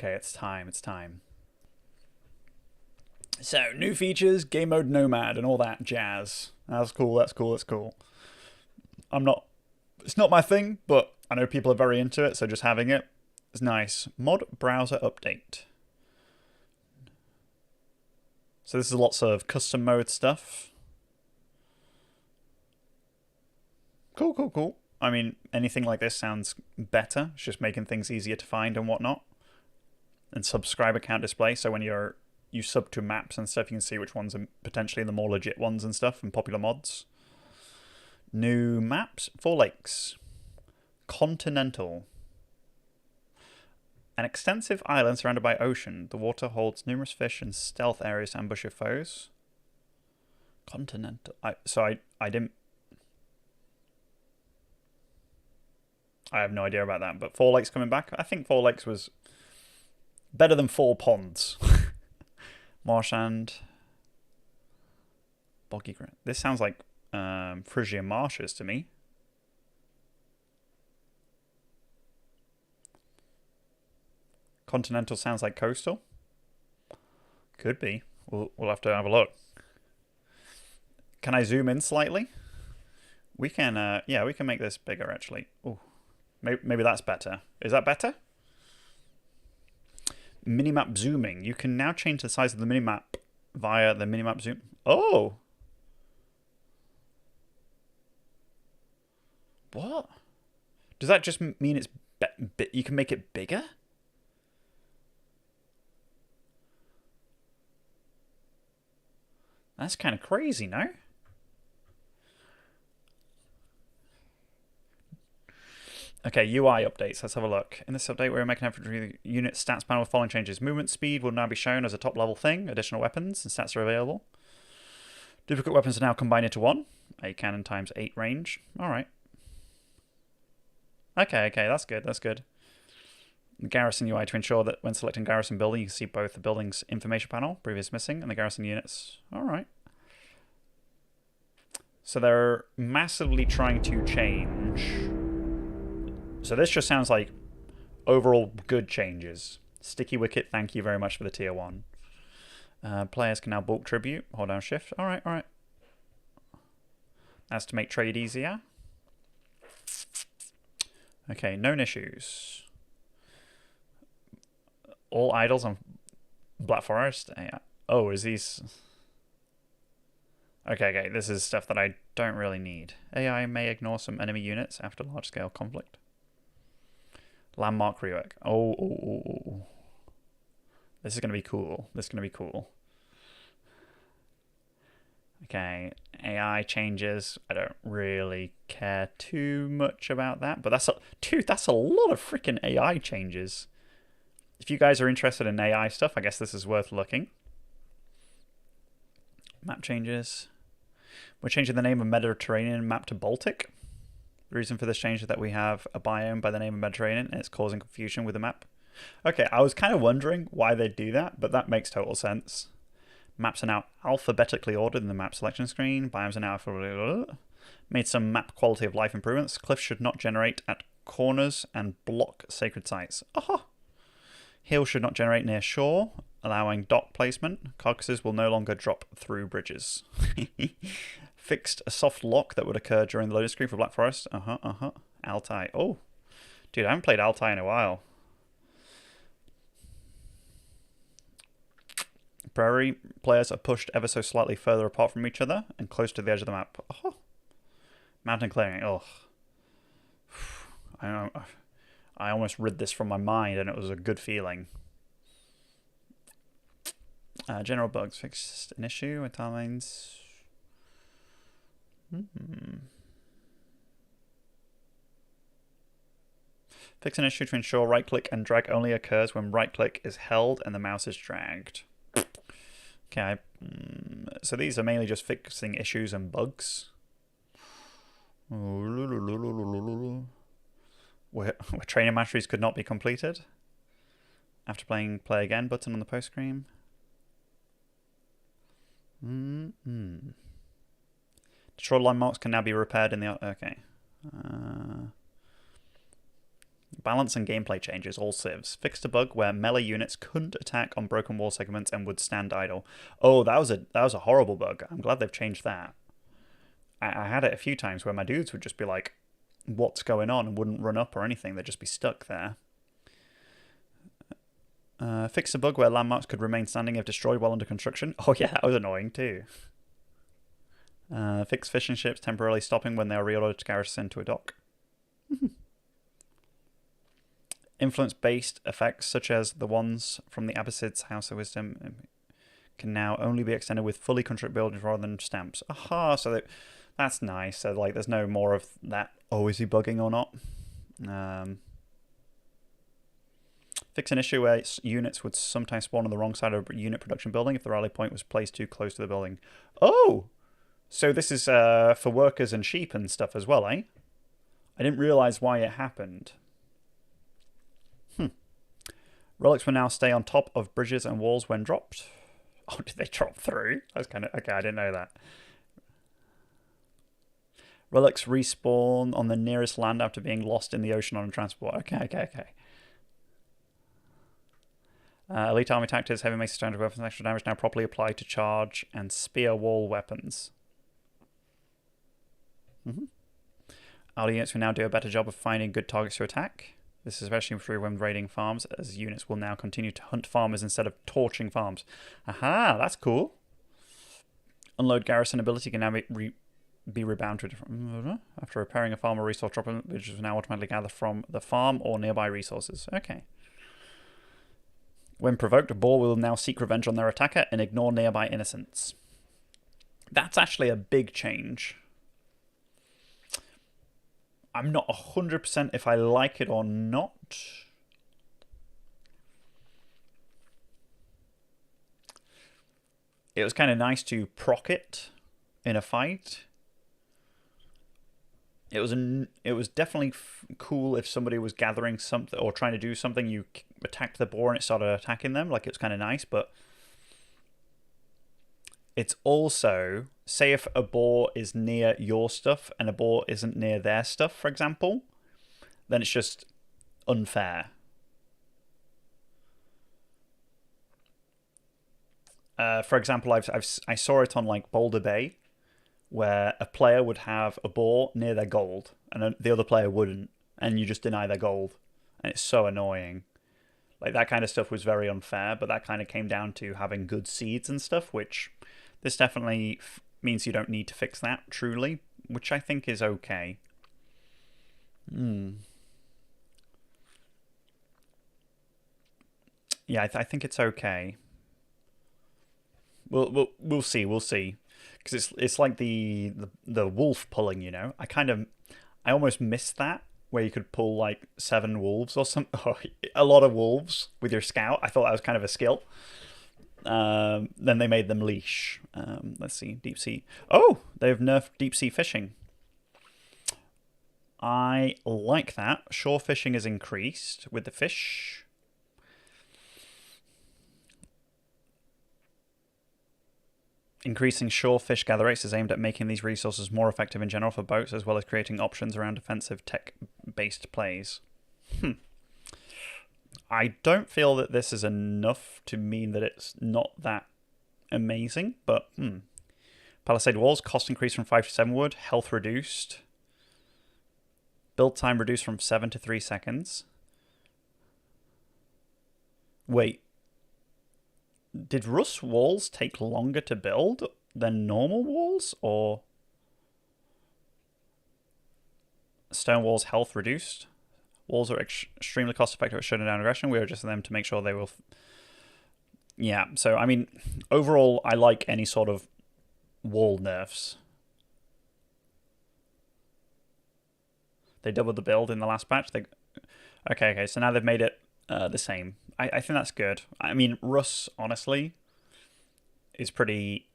Okay, it's time, it's time. So, new features, game mode nomad, and all that jazz. That's cool, that's cool, that's cool. It's not my thing, but I know people are very into it, so just having it is nice. Mod browser update. So this is lots of custom mode stuff. Cool, cool, cool. I mean, anything like this sounds better. It's just making things easier to find and whatnot. And subscriber count display, so when you sub to maps and stuff, you can see which ones are potentially the more legit ones and stuff, and popular mods. New maps, 4 lakes. Continental. An extensive island surrounded by ocean. The water holds numerous fish and stealth areas to ambush your foes. Continental. I didn't... I have no idea about that, but 4 lakes coming back. I think 4 lakes was better than 4 ponds. Marshland. Boggy ground. This sounds like Frisian marshes to me. Continental sounds like coastal. Could be. We'll have to have a look. Can I zoom in slightly? We can, yeah, we can make this bigger actually. Ooh, maybe that's better. Is that better? Minimap zooming. You can now change the size of the minimap via the minimap zoom. Oh! What? Does that just mean it's you can make it bigger? That's kind of crazy, no? Okay, UI updates. Let's have a look. In this update, we're making an effort to review the unit stats panel with following changes. Movement speed will now be shown as a top level thing. Additional weapons and stats are available. Duplicate weapons are now combined into one. 8 cannon times 8 range. Alright. Okay, that's good, that's good. The garrison UI to ensure that when selecting garrison building, you can see both the building's information panel, previous missing, and the garrison units. Alright. So they're massively trying to change. So this just sounds like overall good changes. Sticky Wicket, thank you very much for the tier 1. Players can now bulk tribute. Hold down shift. Alright. That's to make trade easier. Okay, known issues. All idols on Black Forest. Oh, is these... Okay, this is stuff that I don't really need. AI may ignore some enemy units after large-scale conflict. Landmark rework. Oh. This is going to be cool. Okay, AI changes. I don't really care too much about that, but that's a lot of freaking AI changes. If you guys are interested in AI stuff, I guess this is worth looking. Map changes. We're changing the name of Mediterranean map to Baltic. The reason for this change is that we have a biome by the name of Mediterranean, and it's causing confusion with the map. Okay, I was kind of wondering why they'd do that, but that makes total sense. Maps are now alphabetically ordered in the map selection screen. Biomes are now alphabetically... Made some map quality of life improvements. Cliffs should not generate at corners and block sacred sites. Aha! Hills should not generate near shore, allowing dock placement. Carcasses will no longer drop through bridges. Fixed a soft lock that would occur during the loading screen for Black Forest. Altai. Oh, dude, I haven't played Altai in a while. Prairie players are pushed ever so slightly further apart from each other and close to the edge of the map. Oh. Mountain clearing. Oh. I almost rid this from my mind, and it was a good feeling. General bugs. Fixed an issue with timelines. Fix an issue to ensure right-click and drag only occurs when right-click is held and the mouse is dragged. Okay, so these are mainly just fixing issues and bugs. Where training masteries could not be completed. After playing play again button on the post screen. Destroyed landmarks can now be repaired in the... Okay. Balance and gameplay changes, all civs. Fixed a bug where melee units couldn't attack on broken wall segments and would stand idle. Oh, that was a horrible bug. I'm glad they've changed that. I had it a few times where my dudes would just be like, what's going on, and wouldn't run up or anything. They'd just be stuck there. Fixed a bug where landmarks could remain standing if destroyed while under construction. Oh yeah, that was annoying too. Fixed fishing ships temporarily stopping when they are reloaded to garrison to a dock. Influence-based effects, such as the ones from the Abbasid's House of Wisdom, can now only be extended with fully constructed buildings rather than stamps. Aha, so that's nice. So like, there's no more of that. Oh, is he bugging or not? Fix an issue where units would sometimes spawn on the wrong side of a unit production building if the rally point was placed too close to the building. Oh, so this is for workers and sheep and stuff as well, eh? I didn't realize why it happened. Relics will now stay on top of bridges and walls when dropped. Oh, did they drop through? That's kind of... Okay, I didn't know that. Relics respawn on the nearest land after being lost in the ocean on a transport. Okay. Elite army tactics, heavy mace, standard weapons, and extra damage now properly applied to charge and spear wall weapons. Ally units will now do a better job of finding good targets to attack. This is especially true when raiding farms, as units will now continue to hunt farmers instead of torching farms. Aha, that's cool. Unload garrison ability can now be rebound to a different... After repairing a farm or resource drop, which is now automatically gathered from the farm or nearby resources. Okay. When provoked, a boar will now seek revenge on their attacker and ignore nearby innocents. That's actually a big change. I'm not 100% if I like it or not. It was kind of nice to proc it in a fight. It was definitely cool if somebody was gathering something or trying to do something, you attacked the boar and it started attacking them. Like, it was kind of nice, but it's also, say if a boar is near your stuff and a boar isn't near their stuff, for example, then it's just unfair. For example, I saw it on like Boulder Bay, where a player would have a boar near their gold and the other player wouldn't, and you just deny their gold, and it's so annoying. Like, that kind of stuff was very unfair, but that kind of came down to having good seeds and stuff, which this definitely means you don't need to fix that, truly, which I think is okay. Yeah, I think it's okay. We'll see. Because it's like the wolf pulling, you know? I almost missed that, where you could pull like 7 wolves or something, or a lot of wolves with your scout. I thought that was kind of a skill. Then they made them leash. Let's see, deep sea. Oh, they've nerfed deep sea fishing. I like that. Shore fishing is increased with the fish. Increasing shore fish gather rates is aimed at making these resources more effective in general for boats, as well as creating options around defensive tech-based plays. I don't feel that this is enough to mean that it's not that amazing, but Palisade walls, cost increased from 5 to 7 wood, health reduced. Build time reduced from 7 to 3 seconds. Wait. Did Rus walls take longer to build than normal walls, or stone walls health reduced? Walls are extremely cost effective at shutting down aggression. We are just them to make sure they will... Yeah, so I mean, overall, I like any sort of wall nerfs. They doubled the build in the last patch. Okay, so now they've made it the same. I think that's good. I mean, Rus, honestly, is pretty...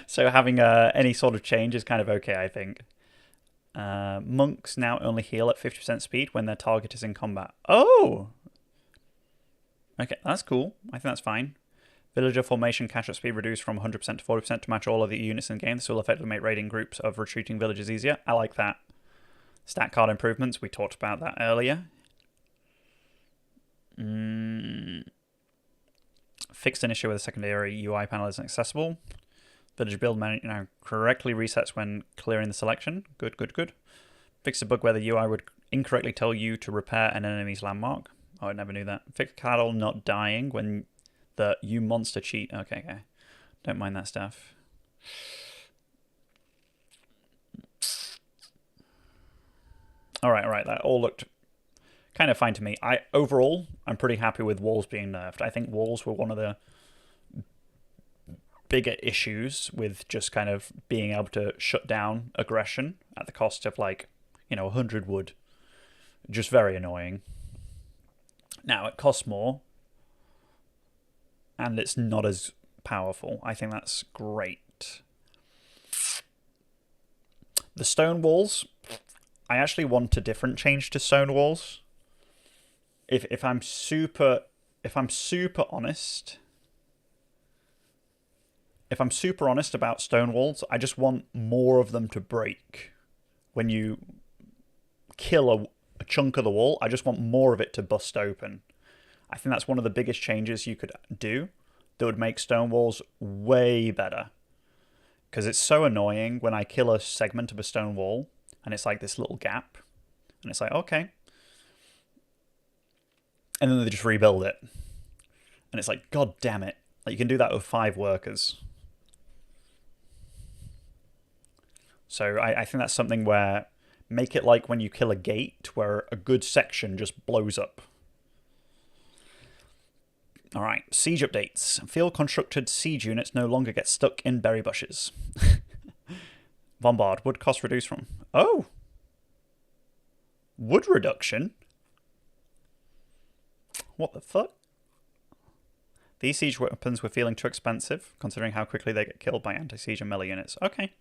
So having any sort of change is kind of okay, I think. Monks now only heal at 50% speed when their target is in combat. Oh! Okay, that's cool. I think that's fine. Villager formation catch-up speed reduced from 100% to 40% to match all of the units in the game. This will effectively make raiding groups of retreating villagers easier. I like that. Stat card improvements, we talked about that earlier. Fixed an issue with the secondary UI panel isn't accessible. Village build menu now correctly resets when clearing the selection. Good, good, good. Fixed a bug where the UI would incorrectly tell you to repair an enemy's landmark. Oh, I never knew that. Fixed cattle not dying when the you monster cheat. Okay, okay. Don't mind that stuff. Alright, that all looked kind of fine to me. Overall, I'm pretty happy with walls being nerfed. I think walls were one of the bigger issues with just kind of being able to shut down aggression at the cost of, like, 100 wood. Just very annoying. Now, it costs more, and it's not as powerful. I think that's great. The stone walls, I actually want a different change to stone walls. If I'm super honest, about stone walls, I just want more of them to break. When you kill a chunk of the wall, I just want more of it to bust open. I think that's one of the biggest changes you could do that would make stone walls way better. Because it's so annoying when I kill a segment of a stone wall and it's like this little gap. And it's like, okay. And then they just rebuild it. And it's like, god damn it. Like, you can do that with 5 workers. So I think that's something where, make it like when you kill a gate, where a good section just blows up. Alright, siege updates. Field-constructed siege units no longer get stuck in berry bushes. Bombard. Wood cost reduced from... Oh! Wood reduction? What the fuck? These siege weapons were feeling too expensive, considering how quickly they get killed by anti-siege and melee units. Okay.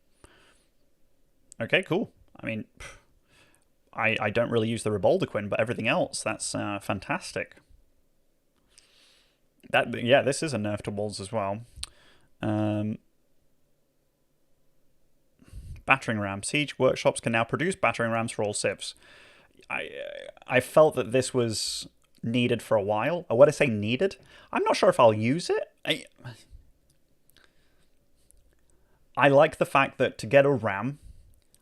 Okay, cool. I mean, I don't really use the Reboldaquin, but everything else, that's fantastic. Yeah, this is a nerf to walls as well. Battering ram. Siege workshops can now produce battering rams for all civs. I felt that this was needed for a while. Or what I say needed? I'm not sure if I'll use it. I like the fact that to get a ram,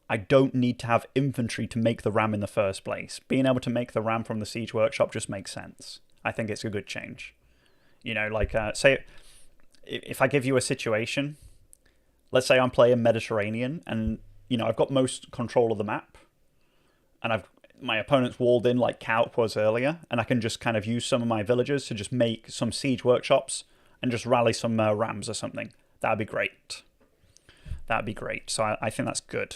I don't need to have infantry to make the ram in the first place. Being able to make the ram from the siege workshop just makes sense. I think it's a good change. Say, if I give you a situation, let's say I'm playing Mediterranean, and, I've got most control of the map, and my opponent's walled in like Kaup was earlier, and I can just kind of use some of my villagers to just make some siege workshops and just rally some rams or something. That'd be great. That'd be great. So I think that's good.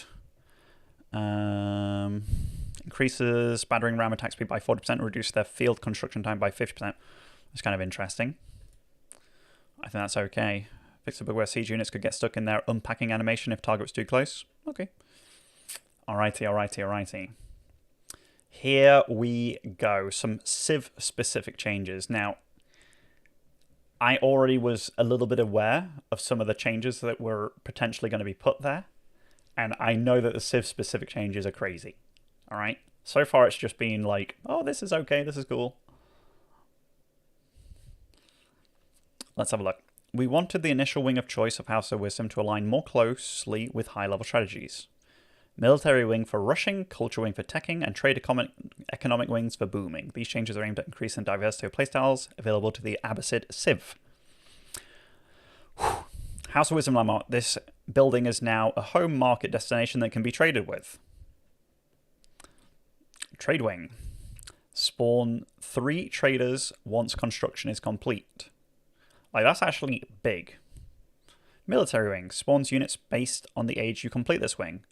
Increases battering ram attack speed by 40%, reduces their field construction time by 50%. It's kind of interesting. I think that's okay. Fix a bug where siege units could get stuck in their unpacking animation if target was too close. Okay. Alrighty. Here we go. Some civ-specific changes. Now, I already was a little bit aware of some of the changes that were potentially going to be put there. And I know that the civ-specific changes are crazy. Alright? So far it's just been like, oh, this is okay, this is cool. Let's have a look. We wanted the initial wing of choice of House of Wisdom to align more closely with high-level strategies. Military wing for rushing, culture wing for teching, and trade economic wings for booming. These changes are aimed at increasing diversity of playstyles available to the Abbasid Civ. Whew. House of Wisdom landmark. This building is now a home market destination that can be traded with. Trade wing. Spawn 3 traders once construction is complete. Like, that's actually big. Military wing. Spawns units based on the age you complete this wing.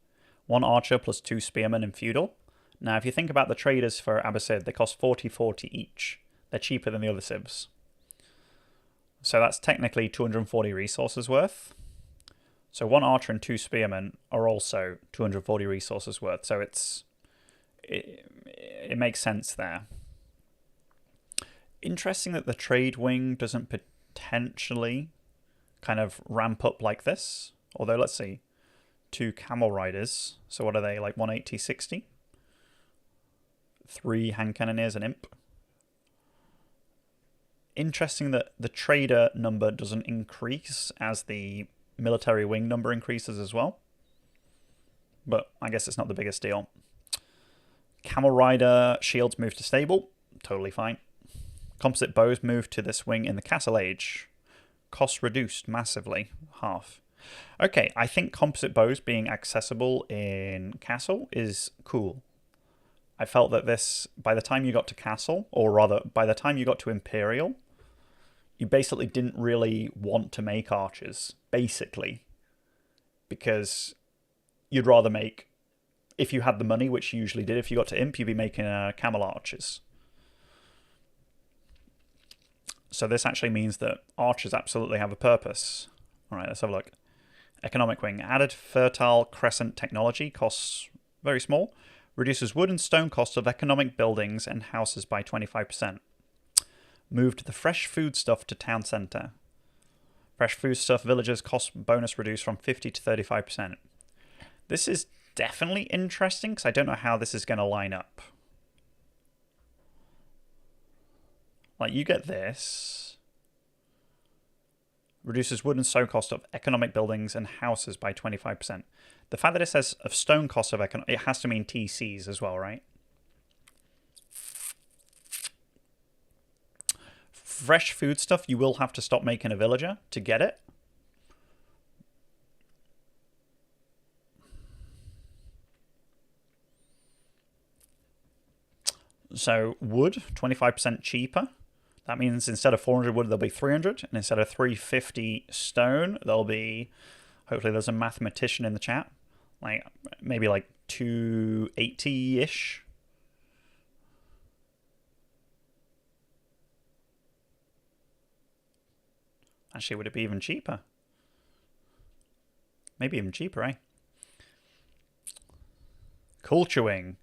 1 archer plus 2 spearmen in feudal. Now, if you think about the traders for Abbasid, they cost 40 each. They're cheaper than the other civs. So that's technically 240 resources worth. So 1 archer and 2 spearmen are also 240 resources worth. So it makes sense there. Interesting that the trade wing doesn't potentially kind of ramp up like this. Although, let's see. 2 camel riders. So what are they, like 180, 60? 3 hand cannoneers and imp. Interesting that the trader number doesn't increase as the military wing number increases as well. But I guess it's not the biggest deal. Camel Rider shields move to stable. Totally fine. Composite bows move to this wing in the Castle Age. Cost reduced massively. Half. Okay, I think composite bows being accessible in Castle is cool. I felt that this, by the time you got to Castle, or rather, by the time you got to Imperial, you basically didn't really want to make archers, basically. Because you'd rather make, if you had the money, which you usually did, if you got to Imp, you'd be making camel archers. So this actually means that archers absolutely have a purpose. All right, let's have a look. Economic wing. Added fertile crescent technology. Costs very small. Reduces wood and stone costs of economic buildings and houses by 25%. Moved the fresh foodstuff to town centre. Fresh foodstuff villagers cost bonus reduced from 50 to 35%. This is definitely interesting because I don't know how this is going to line up. Like, you get this. Reduces wood and stone cost of economic buildings and houses by 25%. The fact that it says of stone cost of economic, it has to mean TCs as well, right? Fresh food stuff, you will have to stop making a villager to get it. So wood, 25% cheaper. That means instead of 400 wood, there'll be 300. And instead of 350 stone, there'll be, hopefully there's a mathematician in the chat, like maybe like 280-ish. Actually, would it be even cheaper? Maybe even cheaper, eh? Culture wing.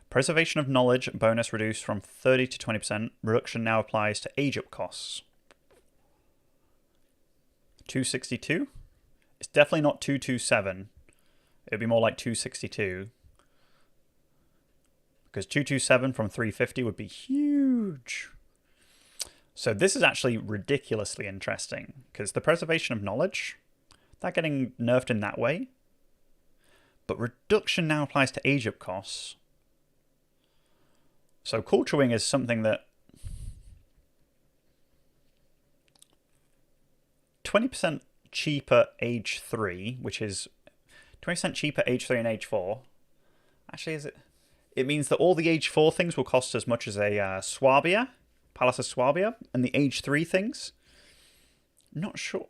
Preservation of knowledge bonus reduced from 30 to 20%. Reduction now applies to age-up costs. 262? It's definitely not 227. It would be more like 262. Because 227 from 350 would be huge. So this is actually ridiculously interesting. Because the preservation of knowledge, that getting nerfed in that way. But reduction now applies to age-up costs. So culture wing is something that 20% cheaper age 3, which is 20% cheaper age 3 and age 4. Actually, is it? It means that all the age 4 things will cost as much as a Swabia, Palace of Swabia, and the age 3 things. Not sure.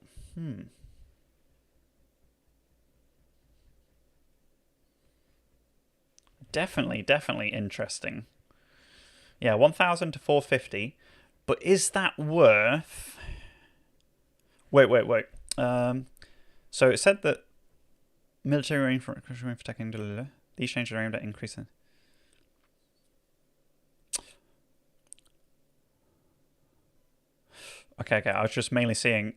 Definitely interesting. Yeah, 1,000 to 450. But is that worth... Wait. So it said that military range for protecting... These changes are aimed at increasing... Okay. I was just mainly seeing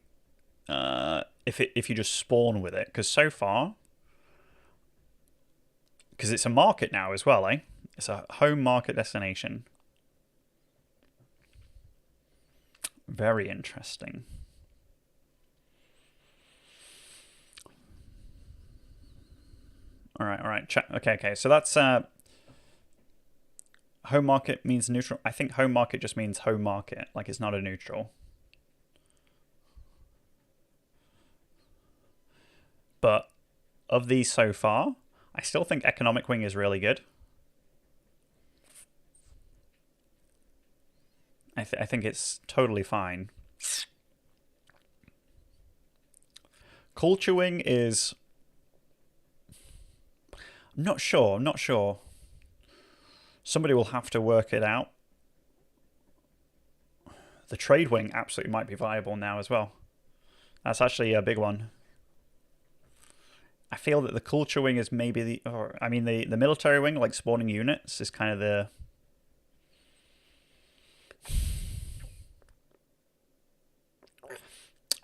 if you just spawn with it. Because so far... Because it's a market now as well, eh? It's a home market destination. Very interesting. All right. Okay. So that's home market means neutral. I think home market just means home market, like it's not a neutral. But of these so far, I still think economic wing is really good. I think it's totally fine. Culture wing is... I'm not sure. Somebody will have to work it out. The trade wing absolutely might be viable now as well. That's actually a big one. I feel that the culture wing is maybe the military wing, like spawning units, is kind of the...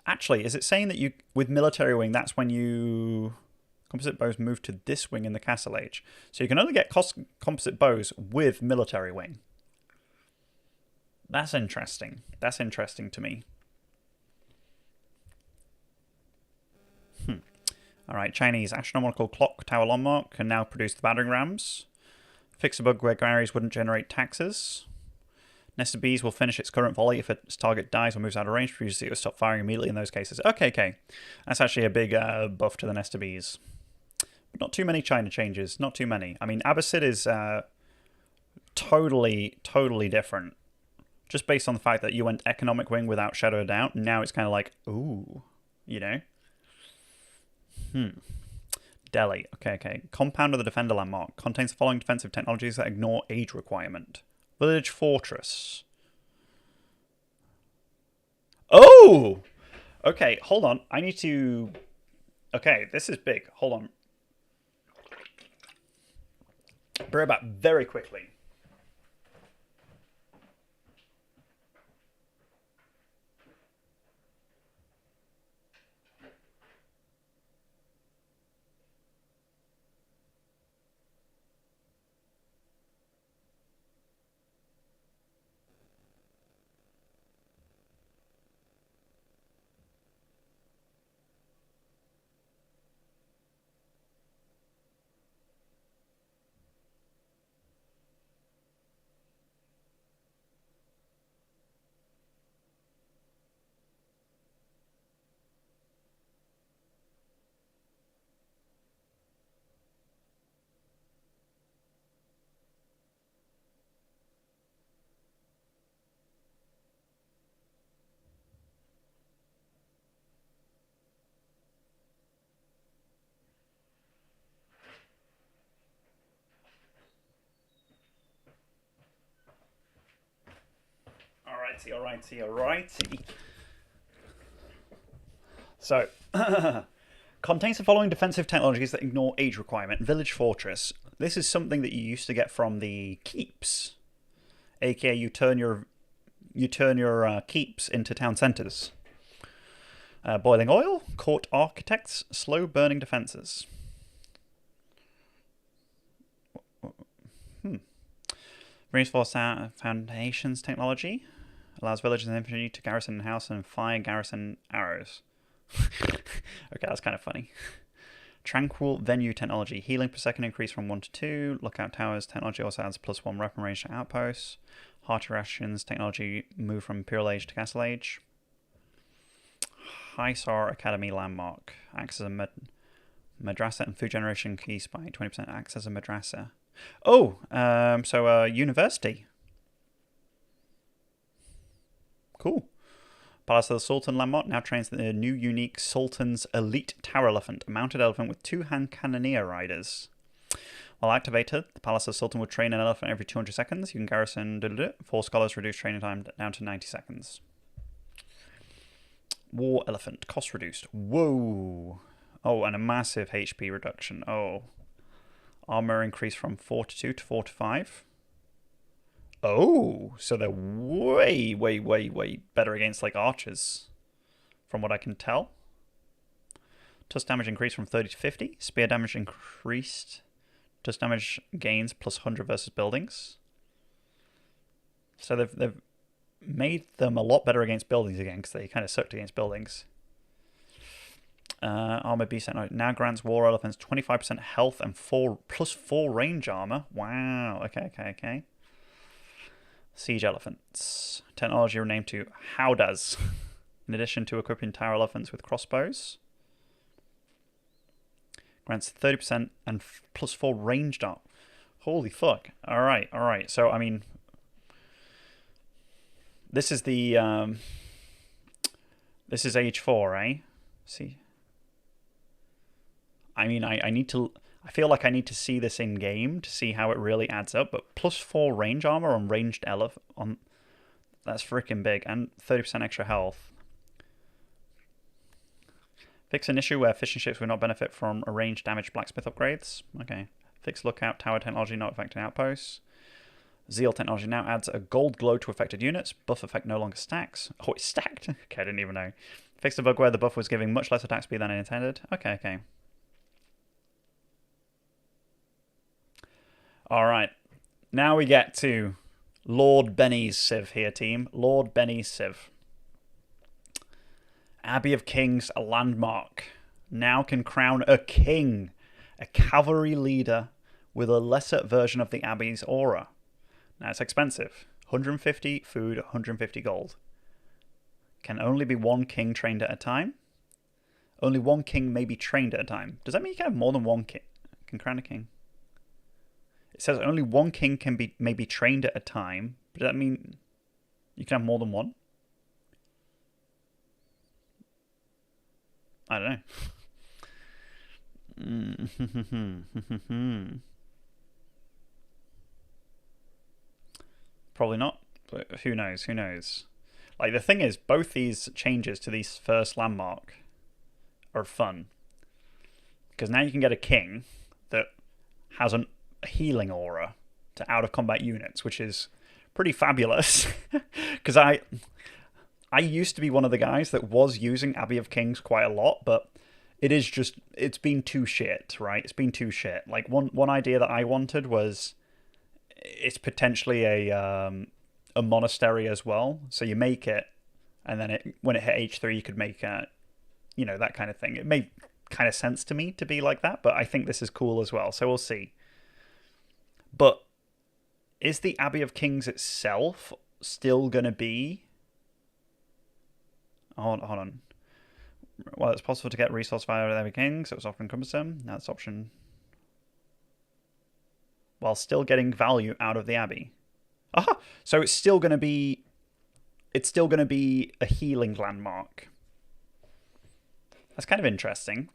Actually, is it saying that you, with military wing, that's when you Composite bows move to this wing in the Castle Age. So you can only get composite bows with military wing. That's interesting. That's interesting to me. Alright, Chinese. Astronomical clock tower landmark can now produce the battering rams. Fix a bug where Garis wouldn't generate taxes. Nested Bees will finish its current volley if its target dies or moves out of range. Previously, it will stop firing immediately in those cases. Okay. That's actually a big buff to the Nested Bees. But not too many China changes. Not too many. I mean, Abbasid is totally different. Just based on the fact that you went economic wing without shadow of doubt. Now it's kind of like, ooh, you know? Delhi. Okay. Compound of the Defender landmark. Contains the following defensive technologies that ignore age requirement. Village Fortress. Oh! Okay, hold on. I need to... Okay, this is big. Hold on. Bring it back very quickly. Alrighty. So, contains the following defensive technologies that ignore age requirement. Village Fortress. This is something that you used to get from the keeps, aka you turn your keeps into town centers. Boiling oil, court architects, slow burning defenses. Reinforced foundations technology allows villagers and infantry to garrison a house and fire garrison arrows. Okay, that's kind of funny. Tranquil venue technology. Healing per second increase from 1 to 2. Lookout towers technology also adds +1 weapon range to outposts. Hearty rations technology move from Imperial Age to Castle Age. Hisar Academy landmark. Acts as a madrasa and food generation increased by 20%. Acts as a madrasa. Oh, so university. Cool. Palace of the Sultan landmark now trains the new unique Sultan's elite tower elephant, a mounted elephant with 2-hand cannoneer riders. While activated, the Palace of the Sultan will train an elephant every 200 seconds. You can garrison 4 scholars, reduce training time down to 90 seconds. War elephant, cost reduced. Whoa. Oh, and a massive HP reduction. Oh. Armor increased from 4 to 2 to 4 to 5. Oh, so they're way better against like archers, from what I can tell. Tusk damage increased from 30 to 50. Spear damage increased. Tusk damage gains +100 versus buildings. So they've made them a lot better against buildings again, because they kind of sucked against buildings. Armor beast now grants war elephants 25% health and +4 range armor. Wow. Okay. Siege elephants. Technology renamed to Howdahs. In addition to equipping tower elephants with crossbows. Grants 30% and +4 ranged armor. Holy fuck. Alright. So, I mean, this is the, this is age 4, eh? See? I mean, I feel like I need to see this in game to see how it really adds up. But +4 range armor on ranged elephant, that's freaking big, and 30% extra health. Fix an issue where fishing ships would not benefit from a ranged damage blacksmith upgrades. Okay. Fix lookout tower technology not affecting outposts. Zeal technology now adds a gold glow to affected units. Buff effect no longer stacks. Oh, it's stacked. Okay, I didn't even know. Fix the bug where the buff was giving much less attack speed than intended. Okay. All right. Now we get to Lord Benny's Civ here, team. Lord Benny's Civ. Abbey of Kings, a landmark. Now can crown a king, a cavalry leader with a lesser version of the Abbey's aura. Now it's expensive. 150 food, 150 gold. Can only be one king trained at a time. Only one king may be trained at a time. Does that mean you can have more than one king? Can crown a king. It says only one king may be trained at a time. Does that mean you can have more than one? I don't know. Probably not, but who knows? Who knows? Like, the thing is, both these changes to these first landmark are fun. Because now you can get a king that has a healing aura to out-of-combat units, which is pretty fabulous. Because I used to be one of the guys that was using Abbey of Kings quite a lot, but it's been too shit, right? It's been too shit. Like, one idea that I wanted was it's potentially a monastery as well. So you make it, and then when it hit H3, you could make that kind of thing. It made kind of sense to me to be like that, but I think this is cool as well. So we'll see. But is the Abbey of Kings itself still going to be... Hold on. Well, it's possible to get resource via the Abbey of Kings. It was often cumbersome. Now it's option... while still getting value out of the Abbey. Aha! So it's still going to be... It's still going to be a healing landmark. That's kind of interesting.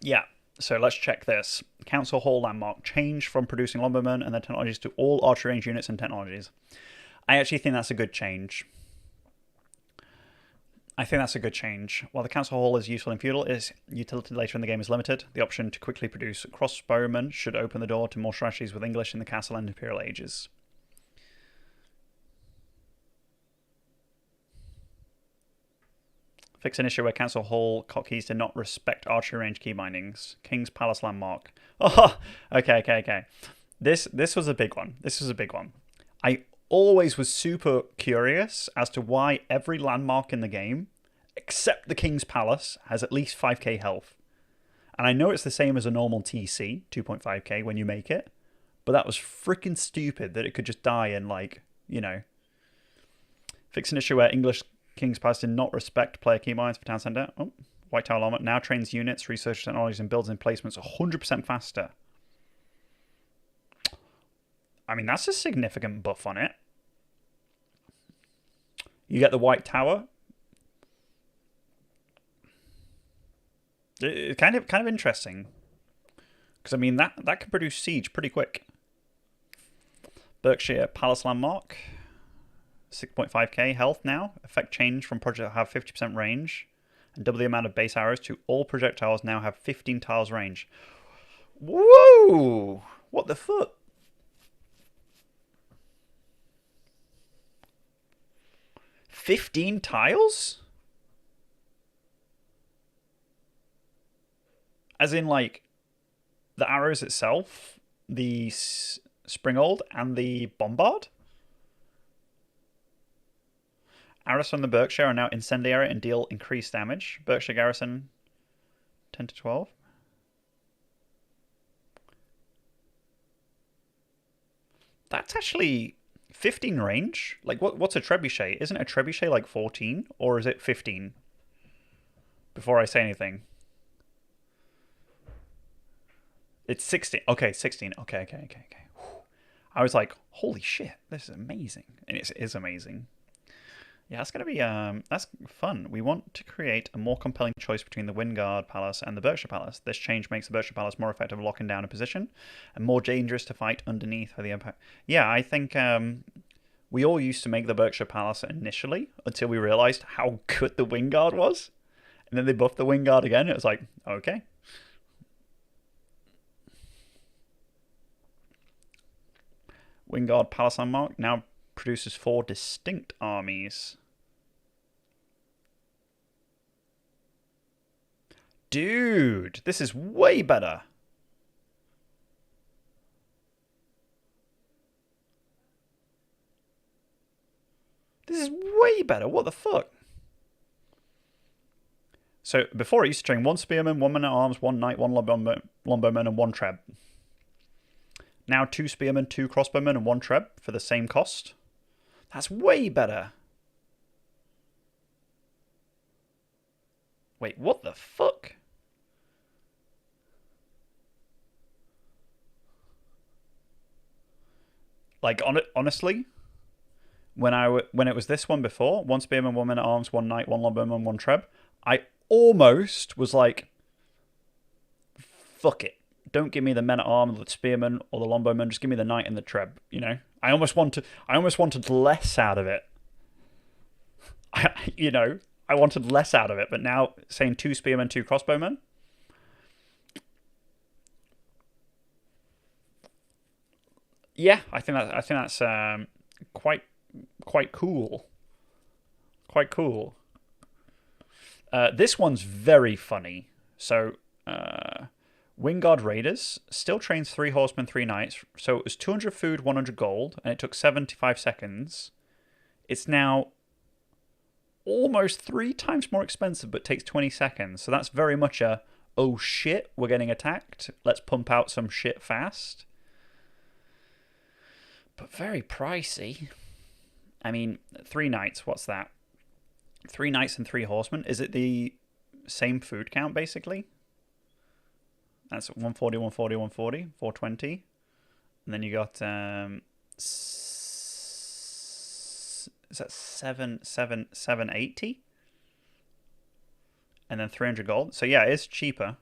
Yeah, so let's check this. Council Hall landmark. Change from producing lumbermen and their technologies to all archery range units and technologies. I actually think that's a good change. While the Council Hall is useful in feudal, its utility later in the game is limited. The option to quickly produce crossbowmen should open the door to more strategies with English in the Castle and Imperial Ages. Fix an issue where Council Hall cotkeys did not respect archery range key bindings. King's Palace landmark. Oh, okay. This was a big one. I always was super curious as to why every landmark in the game, except the King's Palace, has at least 5k health. And I know it's the same as a normal TC, 2.5k when you make it, but that was freaking stupid that it could just die in, Fix an issue where English King's Palace did not respect player keybinds for town center. Oh, White Tower Alarm now trains units, research technologies, and builds emplacements 100% faster. I mean, that's a significant buff on it. You get the White Tower. It's kind of interesting. Because, I mean, that can produce siege pretty quick. Berkshire Palace landmark. 6.5k health now. Effect change from project have 50% range. And double the amount of base arrows to all projectiles now have 15 tiles range. Whoa! What the fuck? $15 tiles? As in, like, the arrows itself, the springald, and the bombard? Arrows from the Berkshire are now incendiary and deal increased damage. Berkshire Garrison, 10 to 12. That's actually 15 range? Like, what's a trebuchet? Isn't a trebuchet like 14? Or is it 15? Before I say anything. It's 16. Okay, 16. Okay. I was like, holy shit, this is amazing. And it is amazing. Yeah, it's going to be, that's fun. We want to create a more compelling choice between the Wingard Palace and the Berkshire Palace. This change makes the Berkshire Palace more effective at locking down a position and more dangerous to fight underneath for the Empire. Yeah, I think we all used to make the Berkshire Palace initially until we realized how good the Wingard was. And then they buffed the Wingard again. It was like, okay. Wingard Palace landmark now produces 4 distinct armies. Dude, this is way better. This is way better. What the fuck? So before it used to train 1 spearman, 1 man-at-arms, 1 knight, 1 longbowman, and 1 treb. Now 2 spearmen, 2 crossbowmen, and 1 treb for the same cost. That's way better. Wait, what the fuck? Like, honestly, when it was this one before, 1 spearman, 1 man-at-arms, 1 knight, 1 longbowman, 1 treb, I almost was like, fuck it. Don't give me the men-at-arms, the spearman, or the longbowman. Just give me the knight and the treb. You know, I almost wanted less out of it. I wanted less out of it. But now saying 2 spearmen, 2 crossbowmen. Yeah, I think that's quite cool. Quite cool. This one's very funny. So, Wingard Raiders still trains 3 horsemen, 3 knights. So it was 200 food, 100 gold, and it took 75 seconds. It's now almost 3 times more expensive, but takes 20 seconds. So that's very much a, oh shit, we're getting attacked. Let's pump out some shit fast. But very pricey. I mean, 3 knights, what's that? 3 knights and 3 horsemen. Is it the same food count, basically? That's 140, 140, 140, 420. And then you got, is that 780? And then 300 gold. So yeah, it's cheaper.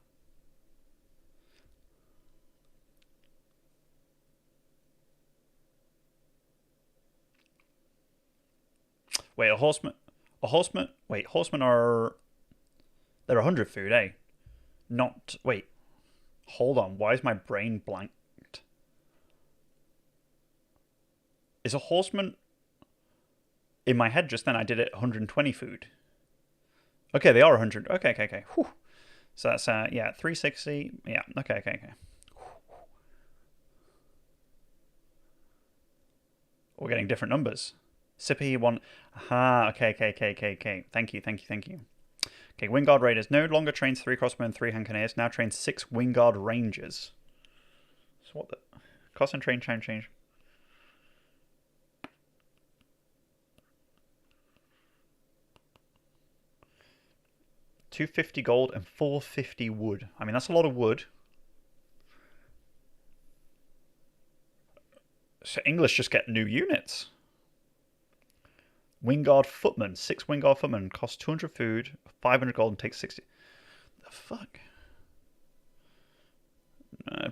Wait, horsemen are, they're 100 food, eh? Not, wait, hold on, why is my brain blanked? Is a horseman, in my head just then I did it 120 food. Okay, they are 100, okay. Whew. So that's, yeah, 360, yeah, okay. We're getting different numbers. Sippy one. Aha, okay. Thank you. Okay, Wingard Raiders no longer trains 3 crossbow and 3 Hancaneers, now trains 6 Wingard Rangers. So what the... Cost and train change. $250 gold and $450 wood. I mean, that's a lot of wood. So English just get new units. Wingard Footman. 6 Wingard Footman. Costs 200 food, 500 gold, and takes 60. The fuck?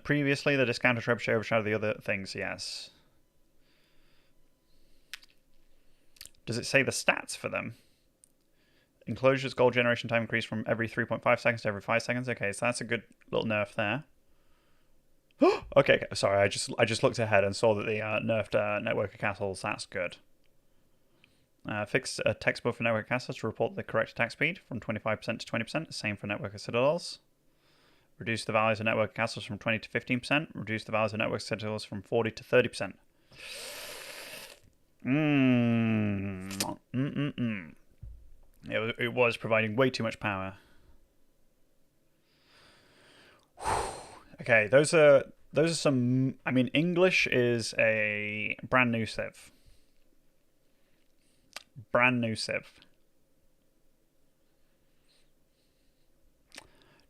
Previously, the discounted trebuchet overshadowed the other things, yes. Does it say the stats for them? Enclosures gold generation time increased from every 3.5 seconds to every 5 seconds. Okay, so that's a good little nerf there. Okay, sorry, I just looked ahead and saw that the nerfed network of castles. That's good. Fixed a text buffer for network castles to report the correct attack speed from 25% to 20%. Same for network of citadels. Reduce the values of network castles from 20 to 15%. Reduce the values of network citadels from 40 to 30%. It was providing way too much power. Okay, those are some. I mean, English is a brand new civ. Brand new civ.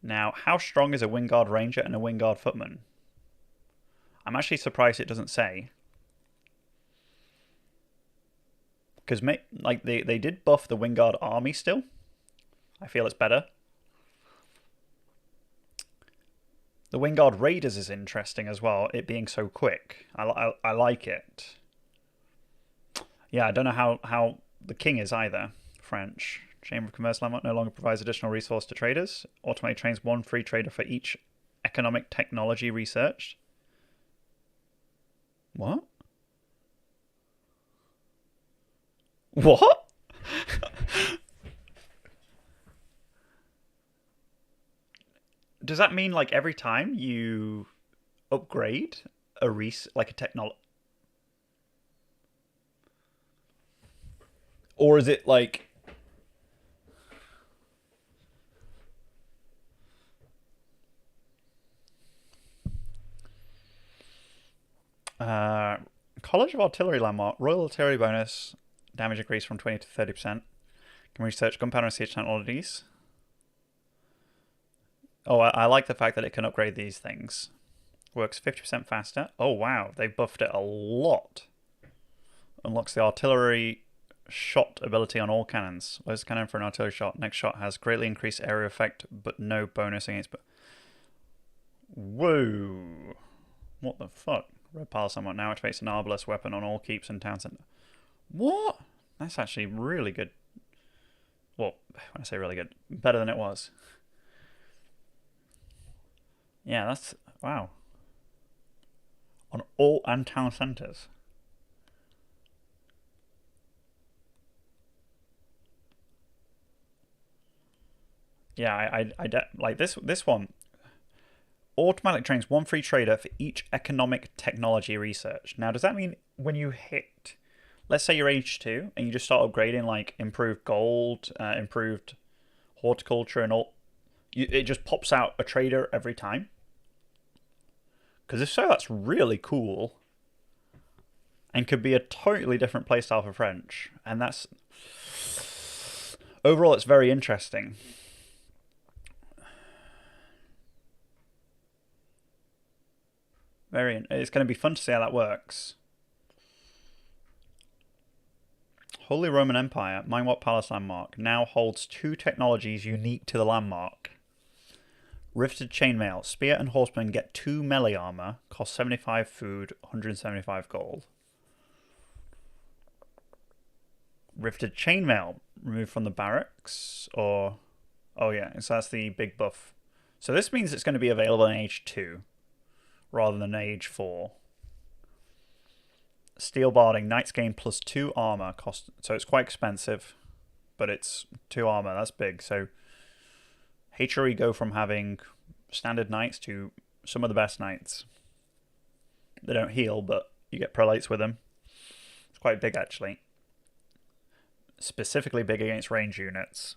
Now, how strong is a Wingard Ranger and a Wingard Footman? I'm actually surprised it doesn't say. Because like they did buff the Wingard army still. I feel it's better. The Wingard Raiders is interesting as well, it being so quick. I like it. Yeah, I don't know how the king is either. French. Chamber of Commerce Landmark no longer provides additional resource to traders. Automatically trains 1 free trader for each economic technology researched. What? What? does that mean like every time you upgrade like a technology, or is it like College of Artillery landmark, Royal Artillery bonus, damage increase from 20 to 30%. Can research gunpowder and siege technologies. Oh, I like the fact that it can upgrade these things. Works 50% faster. Oh wow, they buffed it a lot. Unlocks the artillery shot ability on all cannons. Where's the cannon for an artillery shot? Next shot has greatly increased area effect, but no bonus against. Whoa! What the fuck? Red pile somewhat now activates an arbalest weapon on all keeps and town center. What? That's actually really good. Well, when I say really good, better than it was. Yeah, that's wow. On all and town centers. Yeah, I like this one. Automatic trains one free trader for each economic technology research. Now, does that mean when you hit, let's say you're age 2 and you just start upgrading like improved gold, improved horticulture and all, it just pops out a trader every time? Because if so, that's really cool. And could be a totally different playstyle for French. And that's... Overall, it's very interesting. It's going to be fun to see how that works. Holy Roman Empire, Minewap Palace landmark, now holds 2 technologies unique to the landmark. Rifted Chainmail, Spear and Horseman get 2 melee armor, cost 75 food, 175 gold. Rifted Chainmail, removed from the barracks, or... Oh yeah, so that's the big buff. So this means it's going to be available in age 2. Rather than age 4. Steel Barding, Knights gain plus 2 armor cost, so it's quite expensive, but it's 2 armor, that's big. So HRE go from having standard knights to some of the best knights. They don't heal, but you get prelates with them. It's quite big actually. Specifically big against range units.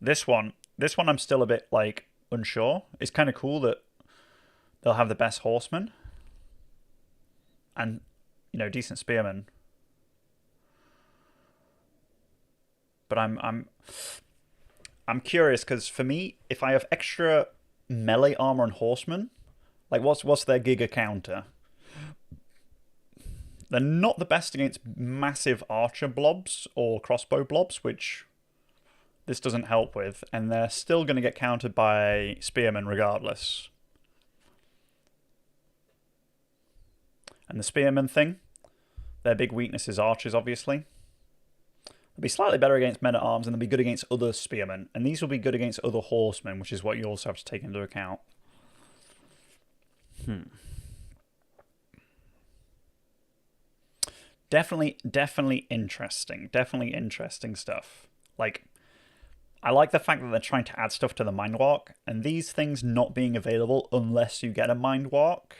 This one I'm still a bit like unsure. It's kind of cool that they'll have the best horsemen and, you know, decent spearmen. But I'm curious because for me, if I have extra melee armor and horsemen, like what's their giga counter? They're not the best against massive archer blobs or crossbow blobs, which this doesn't help with, and they're still going to get countered by spearmen regardless. And the spearmen thing, their big weakness is archers, obviously. They'll be slightly better against men-at-arms, and they'll be good against other spearmen. And these will be good against other horsemen, which is what you also have to take into account. Definitely interesting. Definitely interesting stuff. Like, I like the fact that they're trying to add stuff to the Mind Walk, and these things not being available unless you get a Mind Walk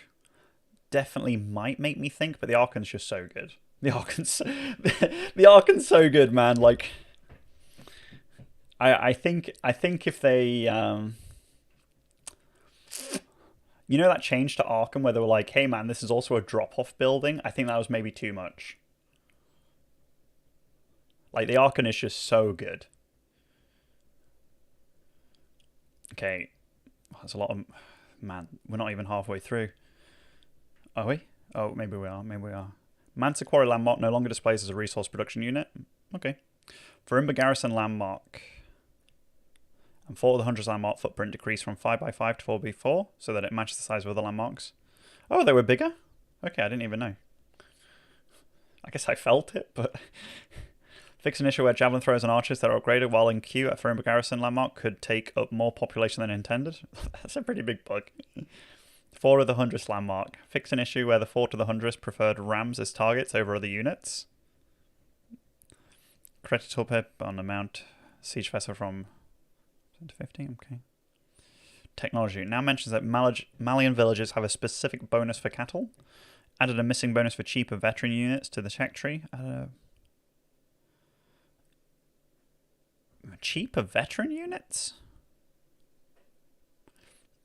definitely might make me think, but the Archon's just so good. The Archon's so good, man. Like, I think if they, you know that change to Archon where they were like, hey man, this is also a drop-off building? I think that was maybe too much. Like, the Archon is just so good. Okay, that's a lot of... Man, we're not even halfway through. Are we? Oh, maybe we are. Maybe we are. Mansa Quarry Landmark no longer displays as a resource production unit. Okay. Farimba Garrison Landmark. And Fort of the Hundreds Landmark footprint decreased from 5x5 to 4x4 so that it matches the size of other landmarks. Oh, they were bigger? Okay, I didn't even know. I guess I felt it, but... Fix an issue where javelin throwers and archers that are upgraded while in queue at Farimba Garrison Landmark could take up more population than intended. That's a pretty big bug. Fort of the Hundreds Landmark. Fix an issue where the Fort of the Hundreds preferred rams as targets over other units. Credit tooltip on the mount siege vessel from to 50, okay. Technology. Now mentions that Malian villages have a specific bonus for cattle. Added a missing bonus for cheaper veteran units to the tech tree. Cheaper veteran units?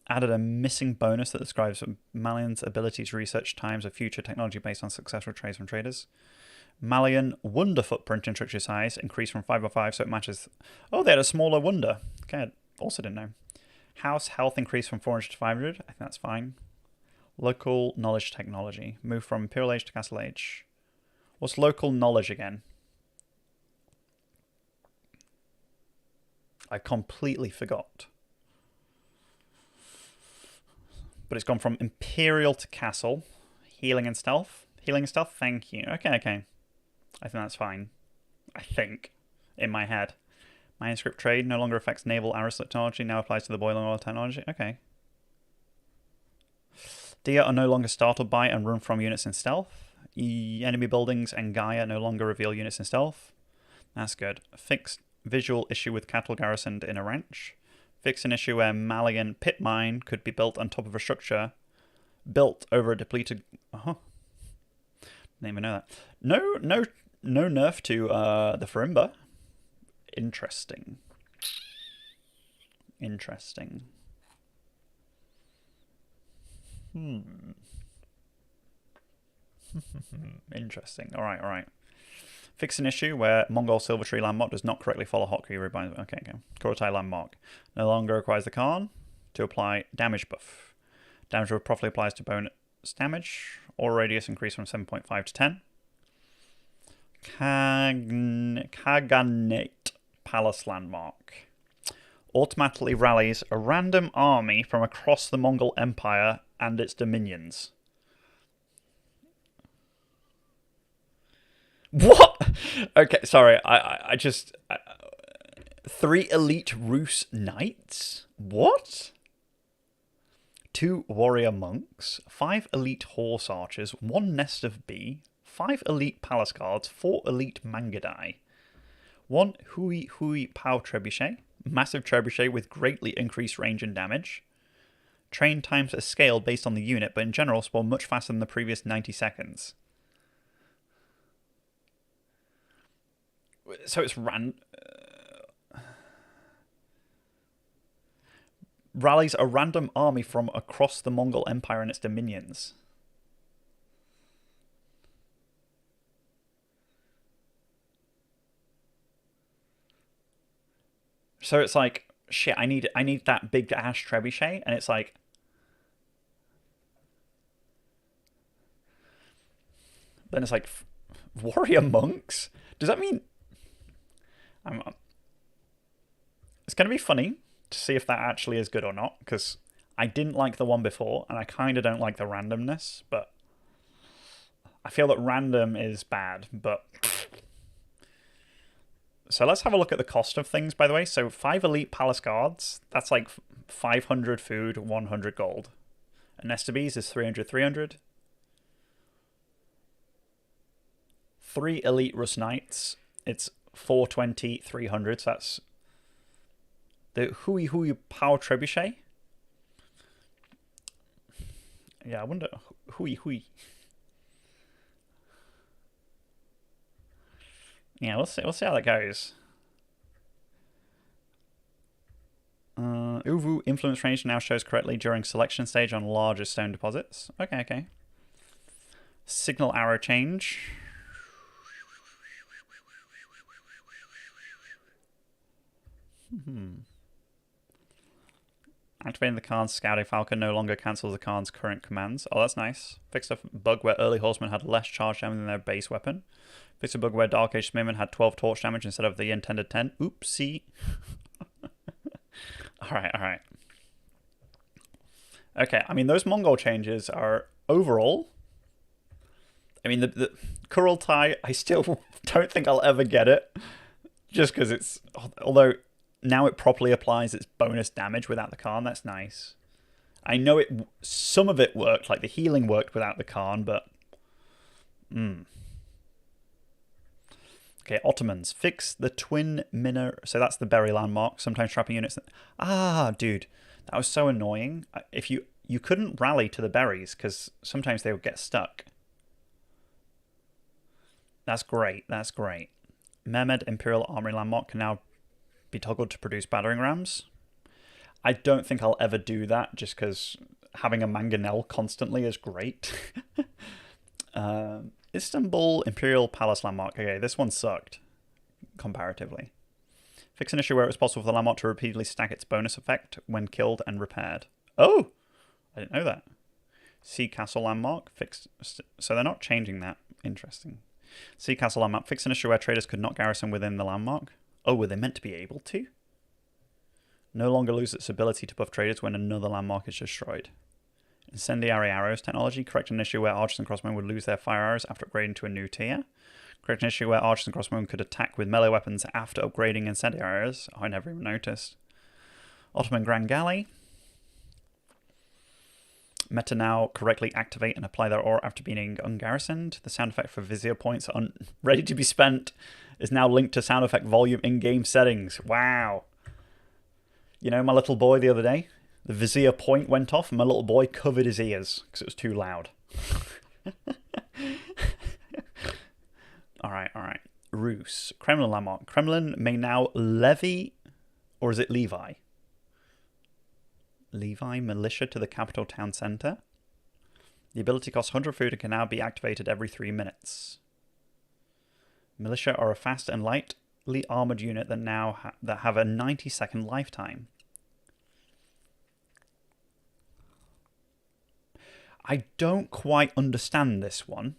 Added a missing bonus that describes Malian's ability to research times of future technology based on successful trades from traders. Malian wonder footprint in structure size increased from 505, so it matches. Oh, they had a smaller wonder. Okay, I also didn't know. House health increased from 400 to 500. I think that's fine. Local knowledge technology. Move from Imperial Age to Castle Age. What's local knowledge again? I completely forgot. But it's gone from Imperial to Castle. Healing and stealth. Healing and stealth, thank you. Okay, okay. I think that's fine. I think. In my head. Manuscript trade no longer affects naval arrow technology, now applies to the boiling oil technology. Okay. Deer are no longer startled by and run from units in stealth. Enemy buildings and Gaia no longer reveal units in stealth. That's good. Fixed visual issue with cattle garrisoned in a ranch. Fix an issue where Malian pit mine could be built on top of a structure built over a depleted. Didn't even know that. No nerf to the Farimba. Interesting. Interesting. Interesting. All right. Fix an issue where Mongol Silver Tree landmark does not correctly follow hotkey rebind. Okay. Korotai landmark no longer requires the Khan to apply damage buff. Damage buff properly applies to bonus damage. Or radius increased from 7.5 to 10. Khaganate Palace landmark automatically rallies a random army from across the Mongol Empire and its dominions. What? Okay, sorry. I just 3 elite Rus knights? What? 2 warrior monks, 5 elite horse archers, 1 nest of bee, 5 elite palace guards, 4 elite Mangadai, 1 Hui Pow trebuchet, massive trebuchet with greatly increased range and damage. Train times are scaled based on the unit, but in general spawn much faster than the previous 90 seconds. So it's rallies a random army from across the Mongol Empire and its dominions. So it's like, shit, I need that big ash trebuchet, and it's like, then it's like, warrior monks? Does that mean it's going to be funny to see if that actually is good or not, because I didn't like the one before, and I kind of don't like the randomness, but I feel that random is bad, but... So let's have a look at the cost of things, by the way. So 5 elite palace guards, that's like 500 food, 100 gold. And nest of bees is 300. 3 elite Rus knights, it's 420, 300, so that's the Hui Pow trebuchet. Yeah, I wonder, Hui. Yeah, we'll see how that goes. Uvu influence range now shows correctly during selection stage on larger stone deposits. Okay. Signal arrow change. Activating the Khan's scouting falcon no longer cancels the Khan's current commands. Oh, that's nice. Fixed a bug where early horsemen had less charge damage than their base weapon. Fixed a bug where Dark Age Spearmen had 12 torch damage instead of the intended 10. Oopsie. Alright. Okay, I mean, those Mongol changes are overall... I mean, the Kurultai, I still don't think I'll ever get it. Just because it's... Although, now it properly applies its bonus damage without the Khan. That's nice. I know some of it worked, like the healing worked without the Khan, but... Okay, Ottomans. Fix the twin minor... So that's the berry landmark. Sometimes trapping units... Ah, dude. That was so annoying. If you couldn't rally to the berries because sometimes they would get stuck. That's great. That's great. Mehmed Imperial Armory landmark can now be toggled to produce battering rams. I don't think I'll ever do that just because having a mangonel constantly is great. Istanbul Imperial Palace landmark. Okay, this one sucked comparatively. Fix an issue where it was possible for the landmark to repeatedly stack its bonus effect when killed and repaired. Oh! I didn't know that. Sea Castle landmark. Fixed. So they're not changing that. Interesting. Sea Castle landmark. Fix an issue where traders could not garrison within the landmark. Oh, were they meant to be able to? No longer lose its ability to buff traders when another landmark is destroyed. Incendiary arrows technology. Correct an issue where archers and crossbow would lose their fire arrows after upgrading to a new tier. Correct an issue where archers and crossbow could attack with melee weapons after upgrading incendiary arrows. Oh, I never even noticed. Ottoman Grand Galley. Meta now correctly activate and apply their aura after being ungarrisoned. The sound effect for Vizier points ready to be spent is now linked to sound effect volume in-game settings. Wow. You know, my little boy the other day, the Vizier point went off and my little boy covered his ears because it was too loud. Alright. Rus. Kremlin landmark. Kremlin may now levy, or is it Levi? Levi militia to the capital town centre. The ability costs 100 food and can now be activated every 3 minutes. Militia are a fast and lightly armoured unit that have a 90-second lifetime. I don't quite understand this one.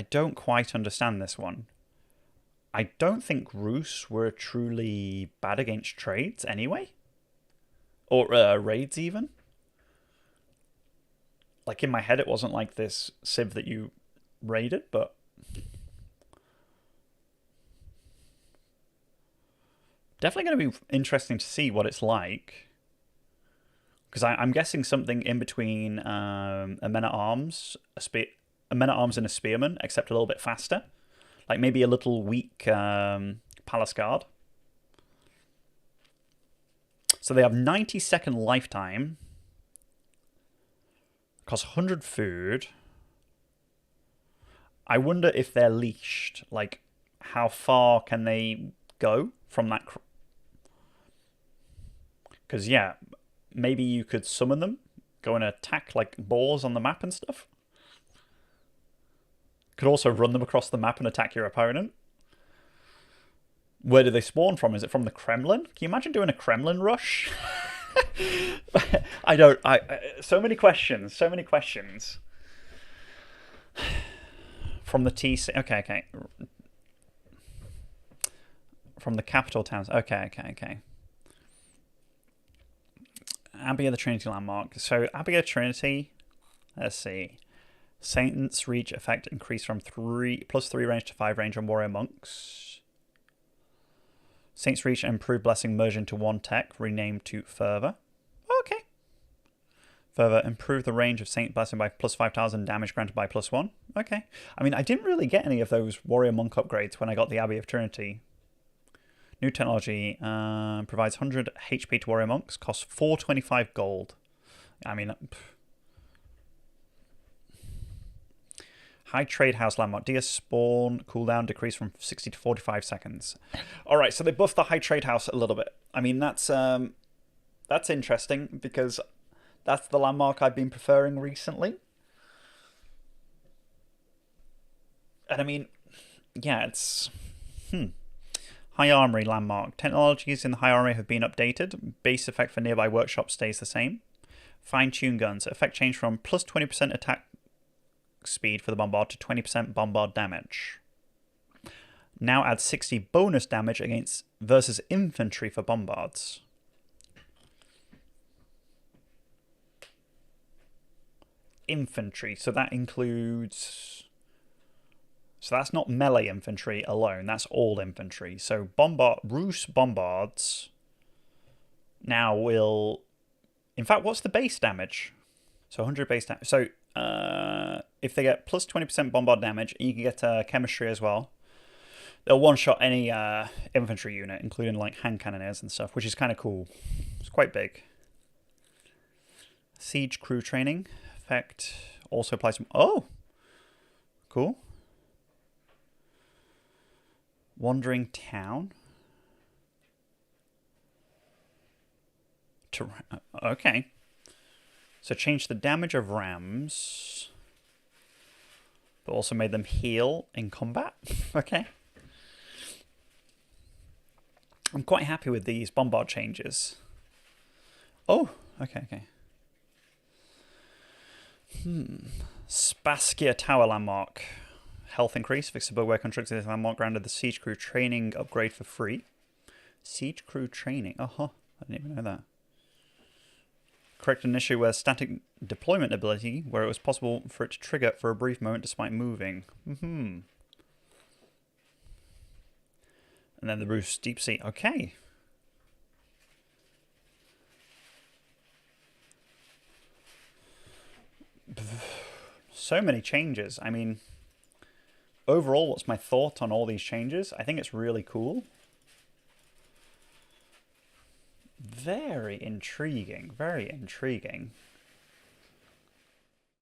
I don't think Rus were truly bad against trades anyway. Or raids even. Like in my head it wasn't like this civ that you raided, but... Definitely going to be interesting to see what it's like. Because I'm guessing something in between a men-at-arms, a men-at-arms and a spearman, except a little bit faster. Like maybe a little weak palace guard. So they have 90-second lifetime. Cost 100 food. I wonder if they're leashed. Like, how far can they go from that? Because, yeah, maybe you could summon them, go and attack, like, boars on the map and stuff. Could also run them across the map and attack your opponent. Where do they spawn from? Is it from the Kremlin? Can you imagine doing a Kremlin rush? So many questions. From the TC... Okay. From the capital towns. Okay. Abbey of the Trinity landmark. So, Abbey of Trinity... Let's see. Saint's Reach effect increased from +3 range to 5 range on warrior monks. Saint's Reach and improved blessing merged into one tech, renamed to Fervor. Okay. Fervor improved the range of Saint Blessing by +5,000, damage granted by +1. Okay. I mean, I didn't really get any of those warrior monk upgrades when I got the Abbey of Trinity. New technology provides 100 HP to warrior monks, costs 425 gold. I mean... High Trade House landmark. DS spawn cooldown decreased from 60 to 45 seconds. Alright, so they buffed the High Trade House a little bit. I mean, that's interesting because that's the landmark I've been preferring recently. And I mean, yeah, it's... High Armory landmark. Technologies in the High Armory have been updated. Base effect for nearby workshops stays the same. Fine-tune guns. Effect change from +20% attack speed for the bombard to 20% bombard damage. Now add 60 bonus damage versus infantry for bombards. Infantry, so that includes... So that's not melee infantry alone, that's all infantry. So Rus bombards now will... In fact, what's the base damage? So 100 base damage. So if they get plus 20% bombard damage, you can get chemistry as well. They'll one-shot any infantry unit, including like hand cannoneers and stuff, which is kind of cool. It's quite big. Siege crew training effect also applies some. Oh, cool. Wandering town. Okay. So change the damage of rams, but also made them heal in combat. Okay. I'm quite happy with these bombard changes. Oh, okay. Spaskia Tower landmark. Health increase. Fixable where constructed this landmark granted the siege crew training upgrade for free. Siege crew training. I didn't even know that. Correct an issue where static deployment ability, where it was possible for it to trigger for a brief moment despite moving. And then the Rus deep sea. Okay. So many changes. I mean, overall, what's my thought on all these changes? I think it's really cool. Very intriguing. Very intriguing.